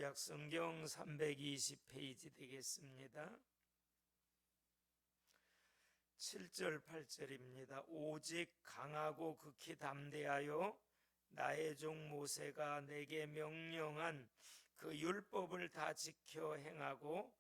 구약성경 320페이지 되겠습니다. 7절 8절입니다. 오직 강하고 극히 담대하여 나의 종 모세가 내게 명령한 그 율법을 다 지켜 행하고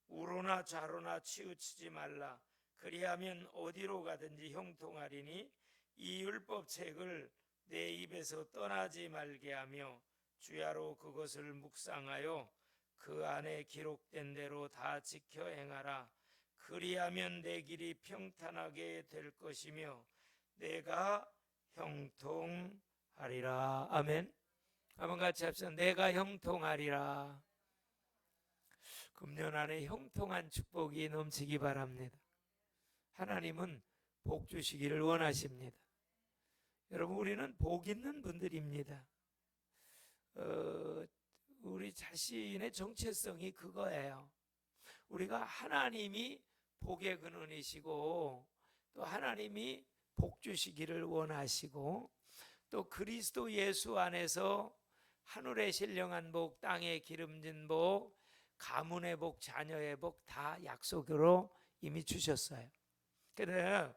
우로나 좌로나 치우치지 말라. 그리하면 어디로 가든지 형통하리니 이 율법책을 내 입에서 떠나지 말게 하며 주야로 그것을 묵상하여 그 안에 기록된 대로 다 지켜 행하라. 그리하면 내 길이 평탄하게 될 것이며 내가 형통하리라. 아멘. 한번 같이 합시다. 내가 형통하리라. 금년 안에 형통한 축복이 넘치기 바랍니다. 하나님은 복 주시기를 원하십니다. 여러분, 우리는 복 있는 분들입니다. 우리 자신의 정체성이 그거예요. 우리가 하나님이 복의 근원이시고 또 하나님이 복 주시기를 원하시고 또 그리스도 예수 안에서 하늘에 신령한 복, 땅에 기름진 복, 가문의 복, 자녀의 복 다 약속으로 이미 주셨어요. 그래서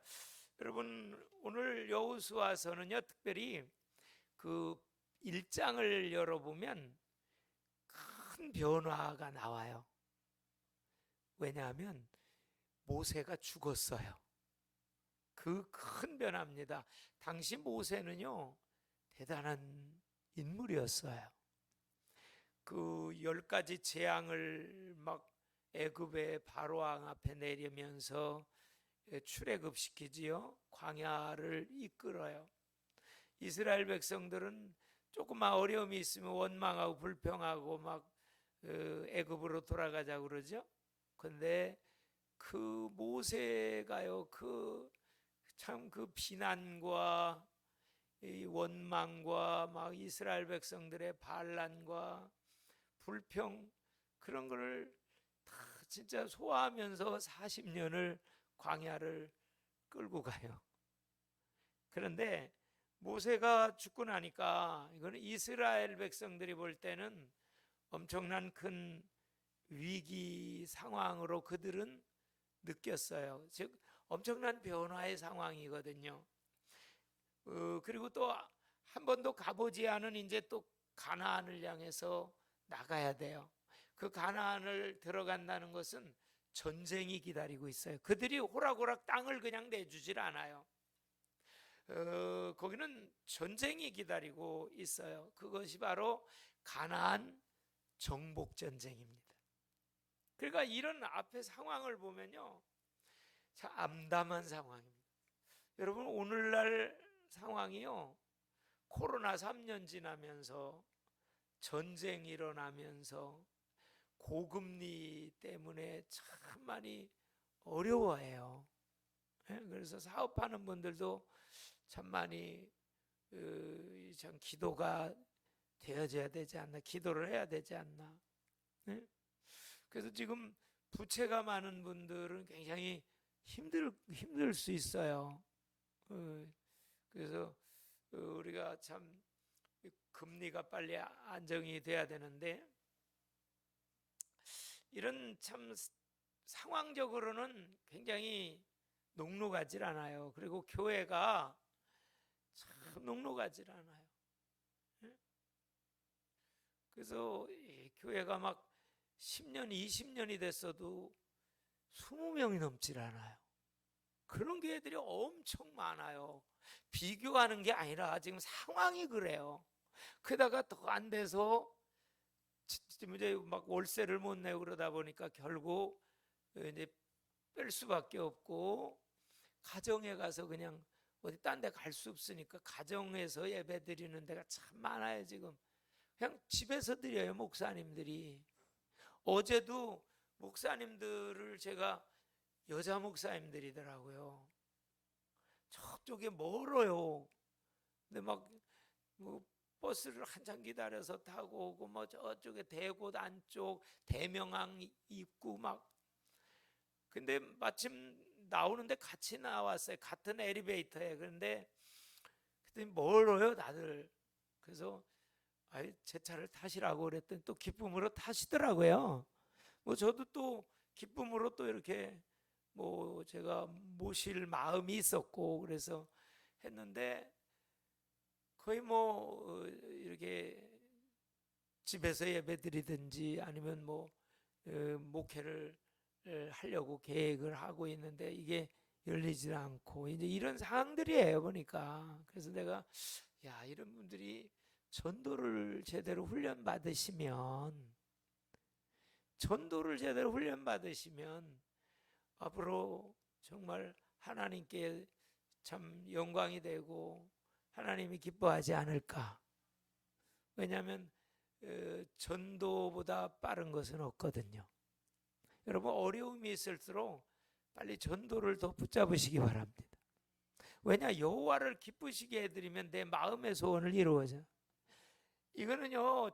여러분, 오늘 여호수아서는요, 특별히 그 1장을 열어보면 큰 변화가 나와요. 왜냐하면 모세가 죽었어요. 그 큰 변화입니다. 당시 모세는요, 대단한 인물이었어요. 그 10가지 재앙을 막 애굽의 바로왕 앞에 내리면서 출애굽시키지요. 광야를 이끌어요. 이스라엘 백성들은 조금만 어려움이 있으면 원망하고 불평하고 막 애굽으로 돌아가자고 그러죠. 근데 그 모세가요, 참 그 비난과 이 원망과 막 이스라엘 백성들의 반란과 불평, 그런 거를 다 진짜 소화하면서 40년을 광야를 끌고 가요. 그런데 모세가 죽고 나니까 이거는 이스라엘 백성들이 볼 때는 엄청난 큰 위기 상황으로 그들은 느꼈어요. 즉 엄청난 변화의 상황이거든요. 그리고 또 한 번도 가보지 않은 이제 또 가나안을 향해서 나가야 돼요. 그 가나안을 들어간다는 것은 전쟁이 기다리고 있어요. 그들이 호락호락 땅을 그냥 내주질 않아요. 거기는 전쟁이 기다리고 있어요. 그것이 바로 가나안 정복 전쟁입니다. 그러니까 이런 앞에 상황을 보면요, 참 암담한 상황입니다. 여러분, 오늘날 상황이요, 코로나 3년 지나면서 전쟁이 일어나면서 고금리 때문에 참 많이 어려워해요. 그래서 사업하는 분들도 참 많이 참 기도가 되어져야 되지 않나, 기도를 해야 되지 않나. 그래서 지금 부채가 많은 분들은 굉장히 힘들 수 있어요. 그래서 우리가 참 금리가 빨리 안정이 돼야 되는데 이런 참 상황적으로는 굉장히 녹록하질 않아요. 그리고 교회가 참 녹록하질 않아요. 그래서 교회가 막 10년, 20년이 됐어도 20명이 넘질 않아요. 그런 교회들이 엄청 많아요. 비교하는 게 아니라 지금 상황이 그래요. 그러다가 더 안 돼서 이제 막 월세를 못 내고 그러다 보니까 결국 이제 뺄 수밖에 없고, 가정에 가서 그냥 어디 딴 데 갈 수 없으니까 가정에서 예배 드리는 데가 참 많아요. 지금 그냥 집에서 드려요, 목사님들이. 어제도 목사님들을 제가 여자 목사님들이더라고요. 저쪽에 멀어요. 근데 뭐 버스를 한참 기다려서 타고 오고, 뭐 저쪽에 대곳 안쪽 대명항 입구 막. 근데 마침 나오는데 같이 나왔어요. 같은 엘리베이터에. 그런데 그랬더니 멀어요, 다들. 그래서 제 차를 타시라고 그랬더니 또 기쁨으로 타시더라고요. 뭐 저도 또 기쁨으로 또 이렇게 뭐 제가 모실 마음이 있었고 그래서 했는데 거의 뭐 이렇게 집에서 예배드리든지 아니면 뭐 목회를 하려고 계획을 하고 있는데 이게 열리지 않고 이제 이런 상황들이에요 보니까. 그래서 내가 이런 분들이 전도를 제대로 훈련 받으시면 앞으로 정말 하나님께 참 영광이 되고 하나님이 기뻐하지 않을까. 왜냐하면 전도보다 빠른 것은 없거든요. 여러분 어려움이 있을수록 빨리 전도를 더 붙잡으시기 바랍니다. 왜냐, 여호와를 기쁘시게 해드리면 내 마음의 소원을 이루어져. 이거는요,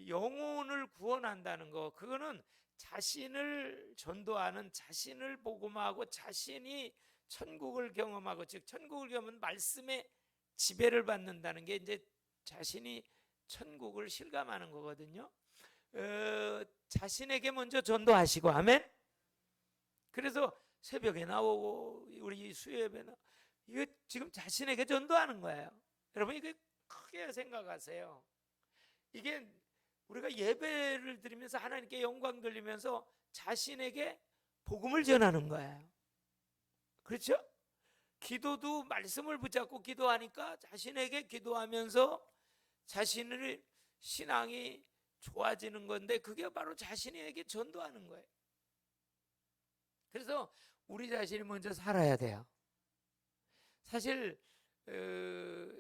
영혼을 구원한다는 거, 그거는 자신을 전도하는, 자신을 복음하고 자신이 천국을 경험하고, 즉 천국을 경험하면 말씀의 지배를 받는다는 게 이제 자신이 천국을 실감하는 거거든요. 자신에게 먼저 전도하시고, 아멘. 그래서 새벽에 나오고 우리 수요예배나 이거 지금 자신에게 전도하는 거예요. 여러분 이거 크게 생각하세요. 이게 우리가 예배를 드리면서 하나님께 영광 돌리면서 자신에게 복음을 전하는 거예요. 그렇죠? 기도도 말씀을 붙잡고 기도하니까 자신에게 기도하면서 자신의 신앙이 좋아지는 건데 그게 바로 자신에게 전도하는 거예요. 그래서 우리 자신이 먼저 살아야 돼요. 사실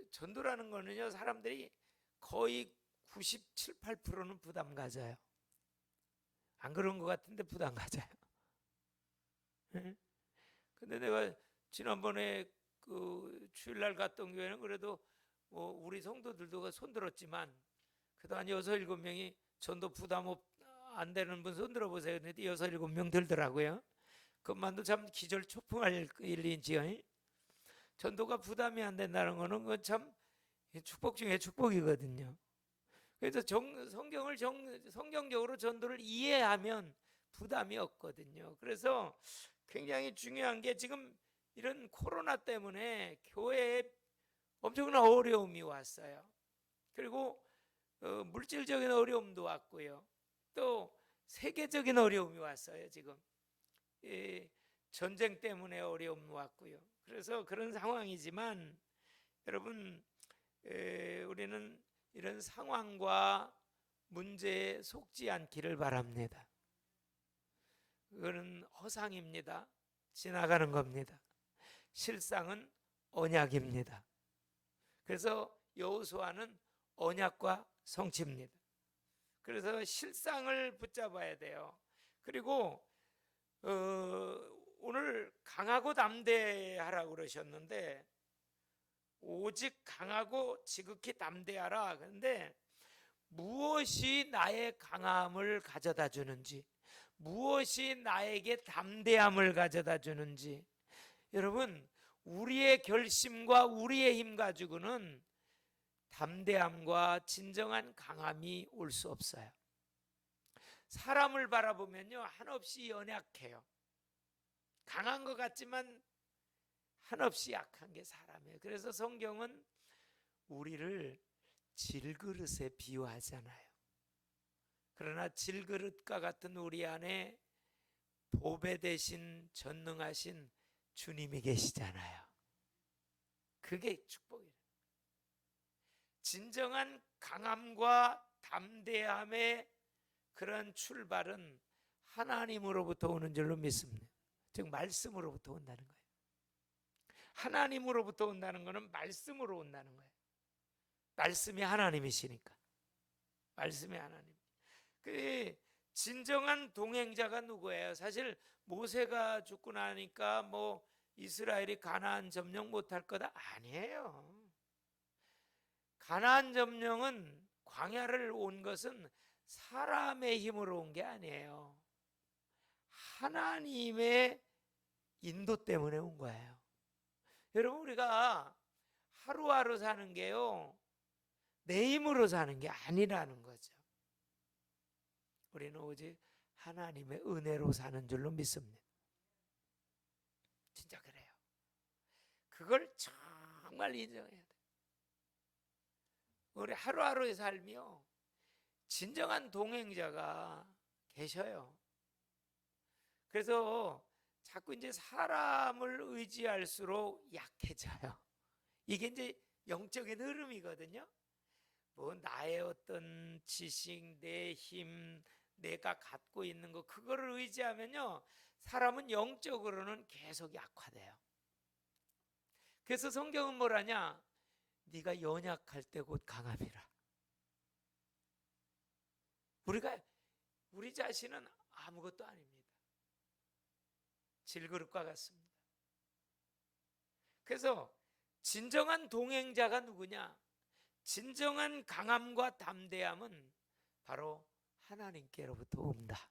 전도라는 거는요, 사람들이 거의 97, 8%는 부담 가져요. 안 그런 것 같은데 부담 가져요. 근데 내가 지난번에 그 주일날 갔던 교회는 그래도 뭐 우리 성도들도 손들었지만 그래도 한 6, 7명이 전도 부담 안 되는 분 손들어 보세요. 근데 6, 7명 들더라고요. 그것만도 참 기절초풍할 일인지요. 전도가 부담이 안 된다는 거는 그 참 축복 중에 축복이거든요. 그래서 성경적으로 전도를 이해하면 부담이 없거든요. 그래서 굉장히 중요한 게 지금 이런 코로나 때문에 교회에 엄청난 어려움이 왔어요. 그리고 물질적인 어려움도 왔고요. 또 세계적인 어려움이 왔어요. 지금 전쟁 때문에 어려움이 왔고요. 그래서 그런 상황이지만 여러분 우리는 이런 상황과 문제에 속지 않기를 바랍니다. 그거는 허상입니다. 지나가는 겁니다. 실상은 언약입니다. 그래서 여호수아는 언약과 성취입니다. 그래서 실상을 붙잡아야 돼요. 그리고 오늘 강하고 담대하라고 그러셨는데 오직 강하고 지극히 담대하라. 그런데 무엇이 나의 강함을 가져다 주는지, 무엇이 나에게 담대함을 가져다 주는지, 여러분 우리의 결심과 우리의 힘 가지고는 담대함과 진정한 강함이 올 수 없어요. 사람을 바라보면요 한없이 연약해요. 강한 것 같지만 한없이 약한 게 사람이에요. 그래서 성경은 우리를 질그릇에 비유하잖아요. 그러나 질그릇과 같은 우리 안에 보배 대신 전능하신 주님이 계시잖아요. 그게 축복이에요. 진정한 강함과 담대함의 그런 출발은 하나님으로부터 오는 줄로 믿습니다. 즉 말씀으로부터 온다는 거예요. 하나님으로부터 온다는 것은 말씀으로 온다는 거예요. 말씀이 하나님이시니까. 말씀이 하나님. 그 진정한 동행자가 누구예요? 사실 모세가 죽고 나니까 뭐 이스라엘이 가나안 점령 못할 거다 아니에요. 가나안 점령은 광야를 온 것은 사람의 힘으로 온 게 아니에요. 하나님의 인도 때문에 온 거예요. 여러분 우리가 하루하루 사는 게요 내 힘으로 사는 게 아니라는 거죠. 우리는 오직 하나님의 은혜로 사는 줄로 믿습니다. 진짜 그래요. 그걸 정말 인정해야 돼요. 우리 하루하루의 삶이요, 진정한 동행자가 계셔요. 그래서 자꾸 이제 사람을 의지할수록 약해져요. 이게 이제 영적인 흐름이거든요. 뭐 나의 어떤 지식, 내 힘, 내가 갖고 있는 거, 그거를 의지하면요, 사람은 영적으로는 계속 약화돼요. 그래서 성경은 뭐라냐? 네가 연약할 때 곧 강함이라. 우리 자신은 아무것도 아닙니다. 질그릇과 같습니다. 그래서 진정한 동행자가 누구냐? 진정한 강함과 담대함은 바로 하나님께로부터 온다.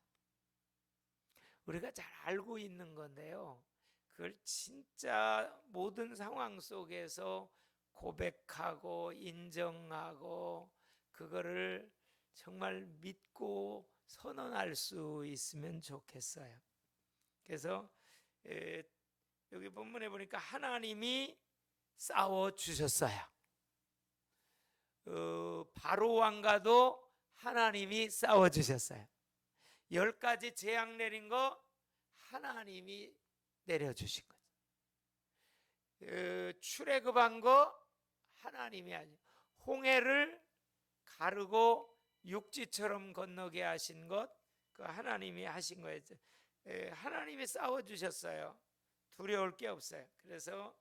우리가 잘 알고 있는 건데요, 그걸 진짜 모든 상황 속에서 고백하고 인정하고 그거를 정말 믿고 선언할 수 있으면 좋겠어요. 그래서 여기 본문에 보니까 하나님이 싸워주셨어요. 바로 왕과도 하나님이 싸워주셨어요. 10가지 재앙 내린 거 하나님이 내려주신 거죠. 출애굽한 거 하나님이 하죠. 홍해를 가르고 육지처럼 건너게 하신 것, 그 하나님이 하신 거예요. 하나님이 싸워주셨어요. 두려울 게 없어요. 그래서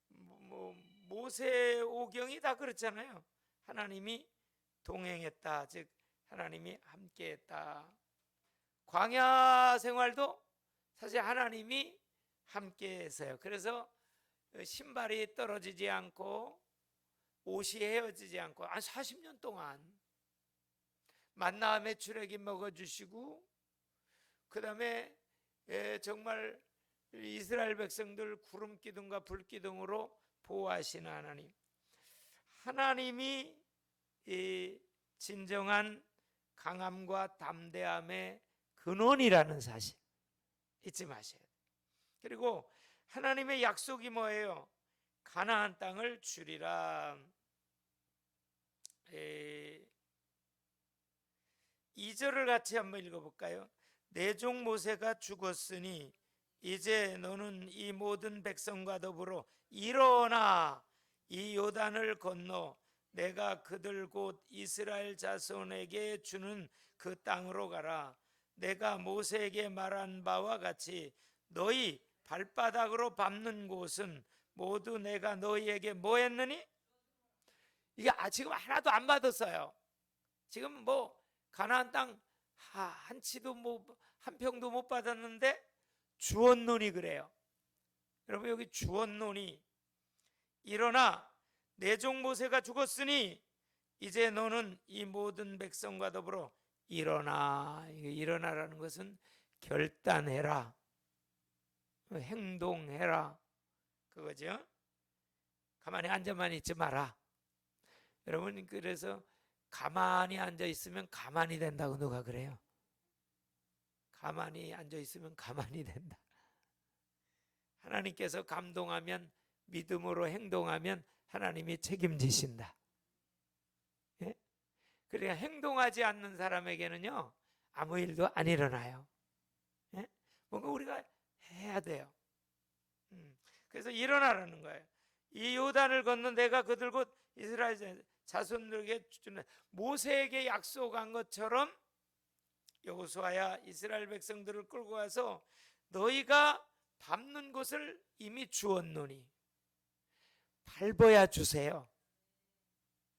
모세 오경이 다 그렇잖아요. 하나님이 동행했다, 즉 하나님이 함께했다. 광야 생활도 사실 하나님이 함께했어요. 그래서 신발이 떨어지지 않고 옷이 헤어지지 않고 40년 동안 만나 메추라기 먹어주시고, 그 다음에 정말 이스라엘 백성들 구름 기둥과 불 기둥으로 보호하시는 하나님, 하나님이 이 진정한 강함과 담대함의 근원이라는 사실 잊지 마셔야 돼요. 그리고 하나님의 약속이 뭐예요? 가나안 땅을 주리라. 2절을 같이 한번 읽어볼까요? 내 종 모세가 죽었으니 이제 너는 이 모든 백성과 더불어 일어나 이 요단을 건너 내가 그들 곧 이스라엘 자손에게 주는 그 땅으로 가라. 내가 모세에게 말한 바와 같이 너희 발바닥으로 밟는 곳은 모두 내가 너희에게 뭐 했느니? 이게 지금 하나도 안 받았어요. 지금 뭐 가나안 땅 한 치도 한 평도 못 받았는데 주언론이 그래요. 여러분, 여기 주언론이 일어나 내 종 모세가 죽었으니 이제 너는 이 모든 백성과 더불어 일어나. 일어나라는 것은 결단해라, 행동해라, 그거죠. 가만히 앉아만 있지 마라. 여러분, 그래서 가만히 앉아 있으면 가만히 된다고 누가 그래요? 가만히 앉아 있으면 가만히 된다. 하나님께서 감동하면, 믿음으로 행동하면 하나님이 책임지신다. 예? 그러니까 행동하지 않는 사람에게는요, 아무 일도 안 일어나요. 예? 뭔가 우리가 해야 돼요. 그래서 일어나라는 거예요. 이 요단을 건너 내가 그들 곧 이스라엘 자손들에게 주는, 모세에게 약속한 것처럼 여호수아야 이스라엘 백성들을 끌고 가서 너희가 밟는 곳을 이미 주었노니 밟아야 주세요.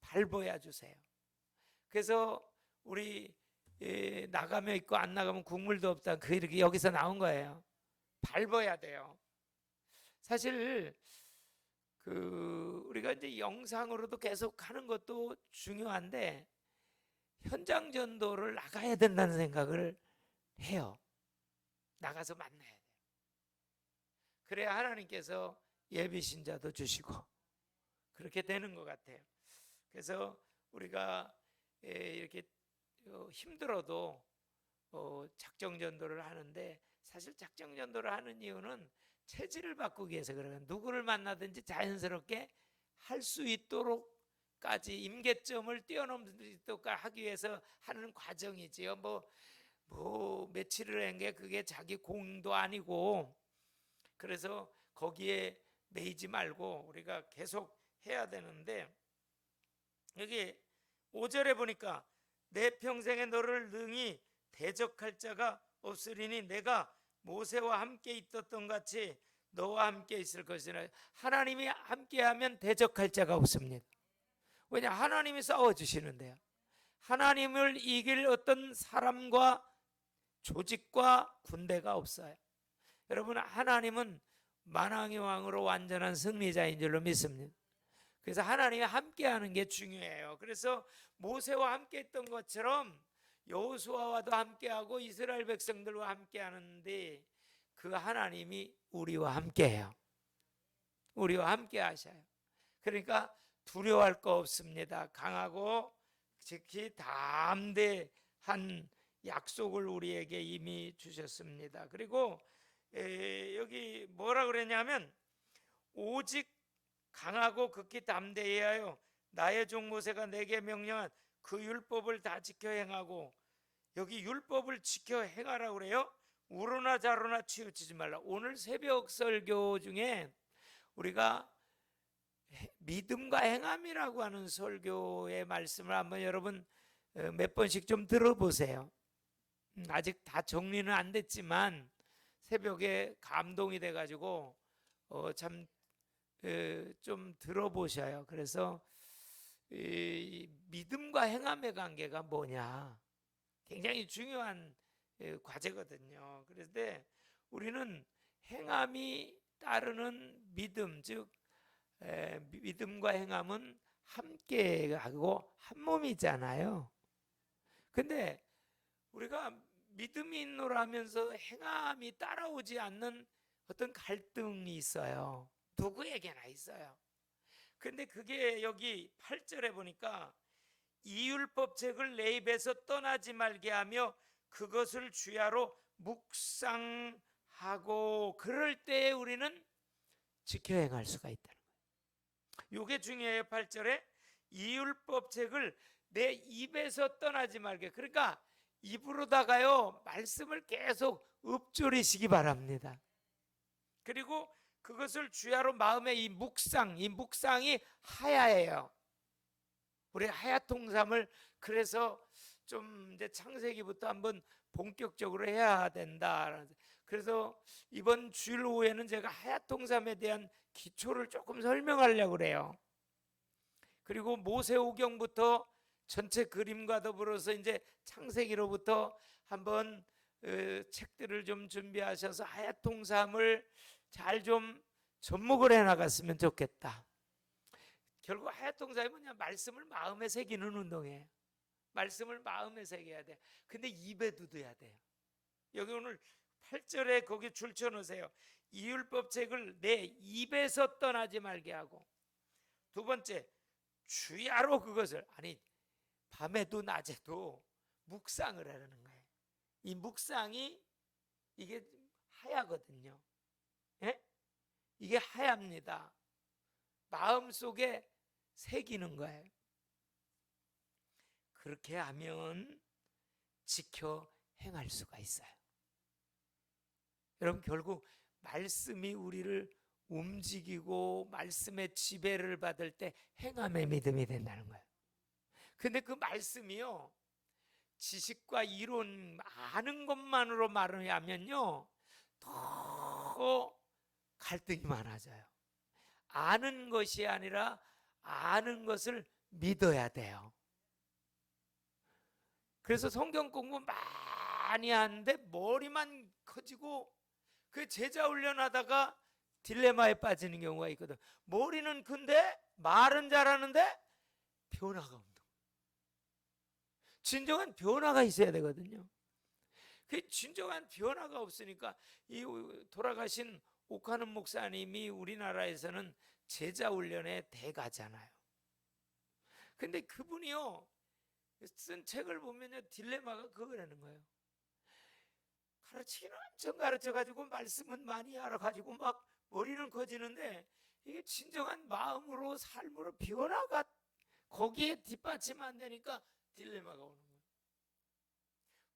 밟아야 주세요. 그래서 우리 나가면 있고 안 나가면 국물도 없다, 그 이렇게 여기서 나온 거예요. 밟아야 돼요. 사실 우리가 이제 영상으로도 계속 하는 것도 중요한데 현장 전도를 나가야 된다는 생각을 해요. 나가서 만나야 돼요. 그래야 하나님께서 예비 신자도 주시고 그렇게 되는 것 같아요. 그래서 우리가 이렇게 힘들어도 작정 전도를 하는데, 사실 작정 전도를 하는 이유는 체질을 바꾸기 위해서 그래요. 누구를 만나든지 자연스럽게 할 수 있도록까지, 임계점을 뛰어넘도록 하기 위해서 하는 과정이지요. 뭐 며칠을 한 게 그게 자기 공도 아니고, 그래서 거기에 매이지 말고 우리가 계속 해야 되는데, 여기 5절에 보니까 내 평생에 너를 능히 대적할 자가 없으리니 내가 모세와 함께 있었던 같이 너와 함께 있을 것이라. 하나님이 함께하면 대적할 자가 없습니다. 왜냐? 하나님이 싸워주시는데요. 하나님을 이길 어떤 사람과 조직과 군대가 없어요. 여러분, 하나님은 만왕의 왕으로 완전한 승리자인 줄로 믿습니다. 그래서 하나님이 함께하는 게 중요해요. 그래서 모세와 함께했던 것처럼 여호수아와도 함께하고 이스라엘 백성들과 함께하는데, 그 하나님이 우리와 함께해요. 우리와 함께하셔요. 그러니까 두려워할 거 없습니다. 강하고 특히 담대한 약속을 우리에게 이미 주셨습니다. 그리고 여기 뭐라 그랬냐면, 오직 강하고 극히 담대해야 하여 나의 종 모세가 내게 명령한 그 율법을 다 지켜 행하고, 여기 율법을 지켜 행하라고 그래요. 우로나 자로나 치우치지 말라. 오늘 새벽 설교 중에 우리가 믿음과 행함이라고 하는 설교의 말씀을 한번 여러분 몇 번씩 좀 들어보세요. 아직 다 정리는 안 됐지만 새벽에 감동이 돼가지고 참 좀 들어보셔요. 그래서 이 믿음과 행함의 관계가 뭐냐, 굉장히 중요한 과제거든요. 그런데 우리는 행함이 따르는 믿음, 즉 믿음과 행함은 함께하고 한 몸이잖아요. 근데 우리가 믿음이 있노라면서 행함이 따라오지 않는 어떤 갈등이 있어요. 누구에게나 있어요. 근데 그게 여기 8절에 보니까 이 율법책을 내 입에서 떠나지 말게 하며 그것을 주야로 묵상하고, 그럴 때에 우리는 지켜 행할 수가 있다는 거예요. 이게 중요해요. 8절에 이 율법책을 내 입에서 떠나지 말게. 그러니까 입으로다가요 말씀을 계속 읊조리시기 바랍니다. 그리고 그것을 주야로 마음의 이 묵상이 하야예요. 우리 하야통삼을 그래서 좀 이제 창세기부터 한번 본격적으로 해야 된다. 그래서 이번 주일 오후에는 제가 하야통삼에 대한 기초를 조금 설명하려고 그래요. 그리고 모세오경부터 전체 그림과 더불어서 이제 창세기로부터 한번 책들을 좀 준비하셔서 하야통삼을 잘 좀 접목을 해 나갔으면 좋겠다. 결국 하야통삼이 뭐냐? 말씀을 마음에 새기는 운동이에요. 말씀을 마음에 새겨야 돼. 근데 입에 두어야 돼요. 여기 오늘 8절에 거기 줄쳐 놓으세요. 이 율법책을 내 입에서 떠나지 말게 하고, 두 번째 주야로 그것을, 아니 밤에도 낮에도 묵상을 하라는 거예요. 이 묵상이 이게 하야거든요. 예? 이게 하야입니다. 마음속에 새기는 거예요. 그렇게 하면 지켜 행할 수가 있어요. 여러분, 결국 말씀이 우리를 움직이고 말씀의 지배를 받을 때 행함의 믿음이 된다는 거예요. 근데 그 말씀이요, 지식과 이론 아는 것만으로 말하면요 더 갈등이 많아져요. 아는 것이 아니라 아는 것을 믿어야 돼요. 그래서 성경 공부 많이 하는데 머리만 커지고 그 제자 훈련하다가 딜레마에 빠지는 경우가 있거든. 머리는 큰데 말은 잘하는데 변화가 없는. 진정한 변화가 있어야 되거든요. 그 진정한 변화가 없으니까 이 돌아가신 옥하는 목사님이 우리나라에서는 제자 훈련의 대가잖아요. 근데 그분이요 쓴 책을 보면요 딜레마가 그거라는 거예요. 가르치기는 엄청 가르쳐가지고 말씀은 많이 알아가지고 막 머리는 커지는데 이게 진정한 마음으로 삶으로 변화가 거기에 뒷받침 안 되니까 딜레마가 오는 거예요.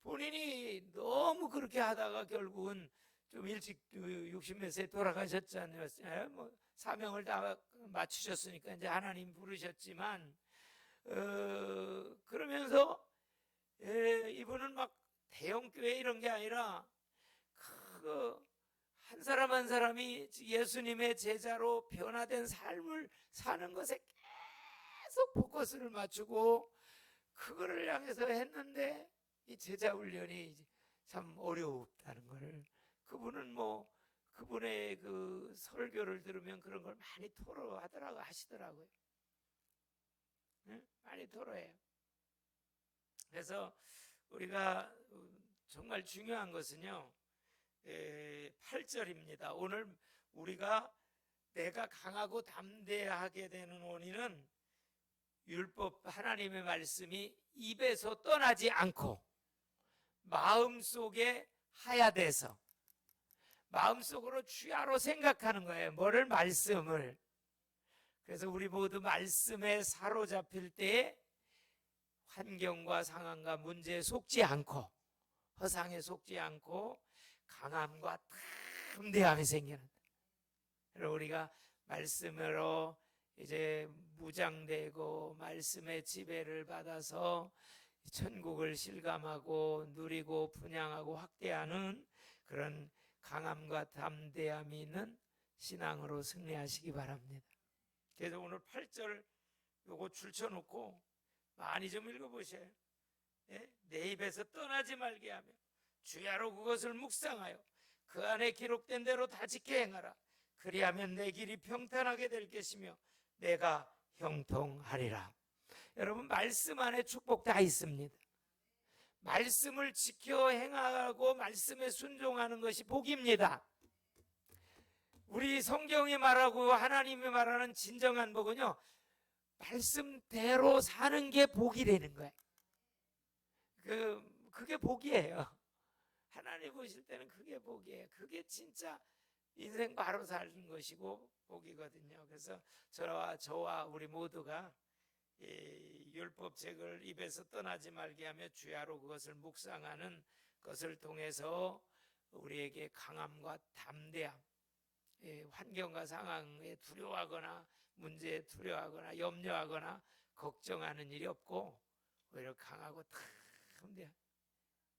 본인이 너무 그렇게 하다가 결국은 좀 일찍 60몇 세에 돌아가셨잖아요. 뭐 사명을 다 맞추셨으니까 이제 하나님 부르셨지만 그러면서 이분은 막 대형 교회 이런 게 아니라 한 사람 한 사람이 예수님의 제자로 변화된 삶을 사는 것에 계속 포커스를 맞추고 그거를 향해서 했는데 이 제자 훈련이 참 어려웠다는 것을 그분은 뭐 그분의 그 설교를 들으면 그런 걸 많이 하시더라고요. 응? 많이 토로해요. 그래서 우리가 정말 중요한 것은요 8절입니다. 오늘 우리가 내가 강하고 담대하게 되는 원인은 율법 하나님의 말씀이 입에서 떠나지 않고 마음속에 하야돼서 마음속으로 주야로 생각하는 거예요. 뭐를? 말씀을. 그래서 우리 모두 말씀에 사로잡힐 때에 환경과 상황과 문제에 속지 않고 허상에 속지 않고 강함과 담대함이 생기는. 그래서 우리가 말씀으로 이제 무장되고 말씀의 지배를 받아서 천국을 실감하고 누리고 분양하고 확대하는 그런 강함과 담대함이 있는 신앙으로 승리하시기 바랍니다. 그래서 오늘 8절 요거 줄쳐놓고 많이 좀 읽어보세요. 내 입에서 떠나지 말게 하며 주야로 그것을 묵상하여 그 안에 기록된 대로 다 지켜 행하라. 그리하면 내 길이 평탄하게 될 것이며 내가 형통하리라. 여러분 말씀 안에 축복 다 있습니다. 말씀을 지켜 행하고 말씀에 순종하는 것이 복입니다. 우리 성경이 말하고 하나님이 말하는 진정한 복은요 말씀대로 사는 게 복이 되는 거예요. 그게 복이에요. 하나님 보실 때는 그게 복이에요. 그게 진짜 인생 바로 사는 것이고 복이거든요. 그래서 저와 우리 모두가 이 율법책을 입에서 떠나지 말게 하며 주야로 그것을 묵상하는 것을 통해서 우리에게 강함과 담대함, 환경과 상황에 두려워하거나 문제에 두려워하거나 염려하거나 걱정하는 일이 없고 오히려 강하고 담대한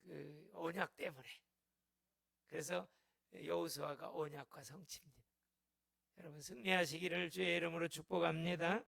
그 언약 때문에. 그래서 여호수아가 언약과 성취입니다. 여러분 승리하시기를 주의 이름으로 축복합니다.